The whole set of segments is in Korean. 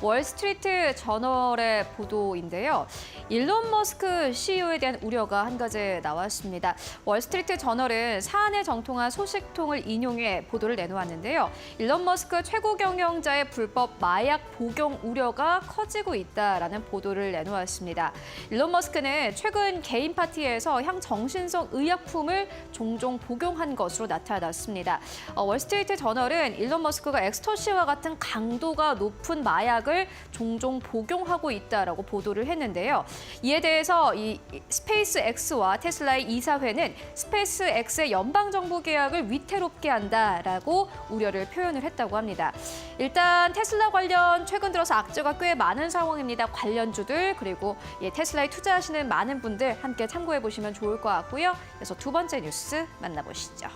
월스트리트 저널의 보도인데요. 일론 머스크 CEO에 대한 우려가 한 가지 나왔습니다. 월스트리트 저널은 사안에 정통한 소식통을 인용해 보도를 내놓았는데요. 일론 머스크 최고 경영자의 불법 마약 복용 우려가 커지고 있다라는 보도를 내놓았습니다. 일론 머스크는 최근 개인 파티에서 향정신성 의약품을 종종 복용한 것으로 나타났습니다. 월스트리트 저널은 일론 머스크가 엑스터시와 같은 강도가 높은 마약을 종종 복용하고 있다라고 보도를 했는데요. 이에 대해서 이 스페이스 X와 테슬라의 이사회는 스페이스 X의 연방정부 계약을 위태롭게 한다라고 우려를 표현을 했다고 합니다. 일단 테슬라 관련 최근 들어서 악재가 꽤 많은 상황입니다. 관련주들 그리고 테슬라에 투자하시는 많은 분들 함께 참고해 보시면 좋을 것 같고요. 그래서 두 번째 뉴스 만나보시죠.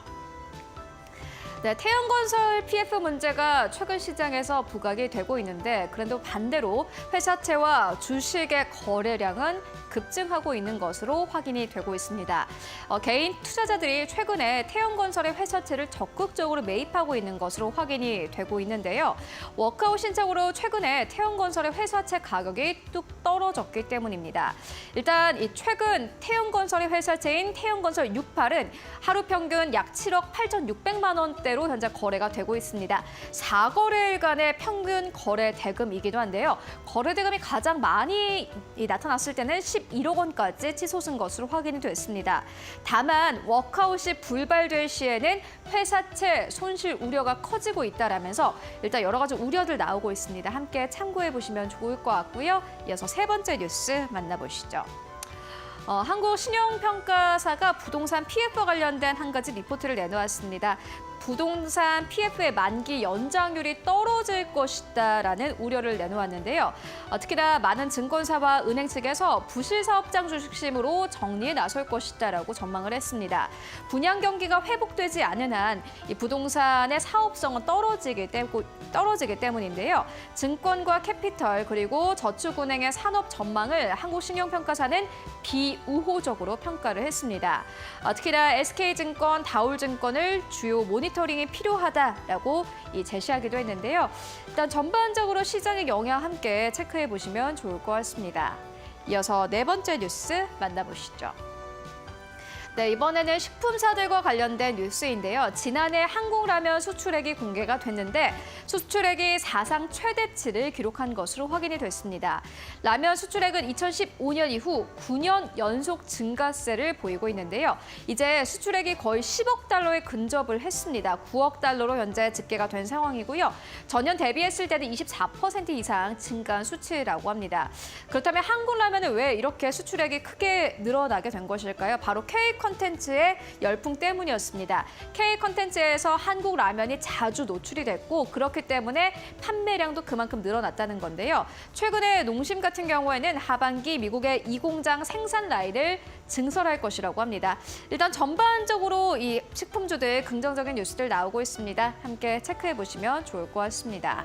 네, 태양건설 PF 문제가 최근 시장에서 부각이 되고 있는데 그런데 반대로 회사채와 주식의 거래량은 급증하고 있는 것으로 확인이 되고 있습니다. 개인 투자자들이 최근에 태양건설의 회사채를 적극적으로 매입하고 있는 것으로 확인이 되고 있는데요. 워크아웃 신청으로 최근에 태양건설의 회사채 가격이 뚝 떨어졌기 때문입니다. 일단 최근 태양건설의 회사채인 태양건설 68은 하루 평균 약 7억 8,600만 원대로 현재 거래가 되고 있습니다. 4거래일간의 평균 거래 대금이기도 한데요. 거래 대금이 가장 많이 나타났을 때는 11억 원까지 치솟은 것으로 확인이 됐습니다. 다만 워크아웃이 불발될 시에는 회사채 손실 우려가 커지고 있다라면서 일단 여러 가지 우려들 나오고 있습니다. 함께 참고해 보시면 좋을 것 같고요. 이어서 세 번째 뉴스 만나보시죠. 한국신용평가사가 부동산 PF와 관련된 한 가지 리포트를 내놓았습니다. 부동산 PF의 만기 연장률이 떨어질 것이다라는 우려를 내놓았는데요. 특히나 많은 증권사와 은행 측에서 부실사업장 주식심으로 정리에 나설 것이다라고 전망을 했습니다. 분양 경기가 회복되지 않은 한 이 부동산의 사업성은 떨어지기 때문인데요. 증권과 캐피털 그리고 저축은행의 산업 전망을 한국신용평가사는 비우호적으로 평가를 했습니다. 특히나 SK증권, 다올증권을 주요 모니터링이 필요하다라고 제시하기도 했는데요. 일단 전반적으로 시장의 영향 함께 체크해 보시면 좋을 것 같습니다. 이어서 네 번째 뉴스 만나보시죠. 네, 이번에는 식품사들과 관련된 뉴스인데요. 지난해 한국라면 수출액이 공개가 됐는데 수출액이 사상 최대치를 기록한 것으로 확인이 됐습니다. 라면 수출액은 2015년 이후 9년 연속 증가세를 보이고 있는데요. 이제 수출액이 거의 10억 달러에 근접을 했습니다. 9억 달러로 현재 집계가 된 상황이고요. 전년 대비했을 때는 24% 이상 증가한 수치라고 합니다. 그렇다면 한국라면은 왜 이렇게 수출액이 크게 늘어나게 된 것일까요? 바로 K컨텐츠의 열풍 때문이었습니다. K컨텐츠에서 한국 라면이 자주 노출이 됐고 그렇기 때문에 판매량도 그만큼 늘어났다는 건데요. 최근에 농심 같은 경우에는 하반기 미국의 이 공장 생산 라인을 증설할 것이라고 합니다. 일단 전반적으로 이 식품주들 긍정적인 뉴스들 나오고 있습니다. 함께 체크해 보시면 좋을 것 같습니다.